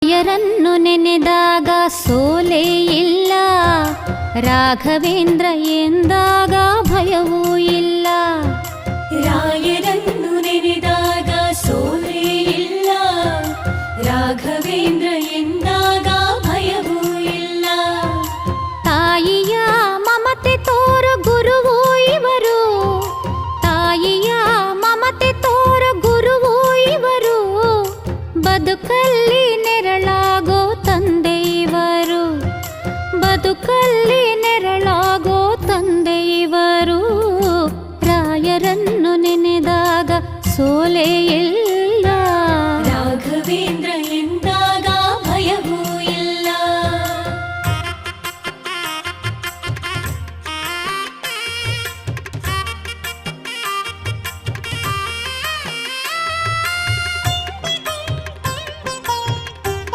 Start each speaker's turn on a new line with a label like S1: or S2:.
S1: ರಾಯರನ್ನು ನೆನೆದಾಗ ಸೋಲೇ ಇಲ್ಲ, ರಾಘವೇಂದ್ರ ಎಂದಾಗ ಭಯವೂ ಇಲ್ಲ.
S2: ರಾಯರನ್ನು ನೆನೆದಾಗ ಸೋಲೇ ಇಲ್ಲ, ರಾಘವೇಂದ್ರ ಎಂದಾಗ ಭಯವೂ ಇಲ್ಲ.
S1: ತಾಯಿಯ ಮಮತೆ ತೋರು ಗುರುವು ಇವರು, ತಾಯಿಯ ಮಮತೆ ತೋರು ಗುರುವು ಇವರು, ಬದುಕಲ್ಲಿ ನೆರಳಾಗೋ ತಂದೆ ಇವರು, ಬದುಕಲ್ಲಿ ನೆರಳಾಗೋ ತಂದೆ ಇವರು. ರಾಯರನ್ನು ನೆನೆದಾಗ ಸೋಲೇ ಇಲ್ಲ,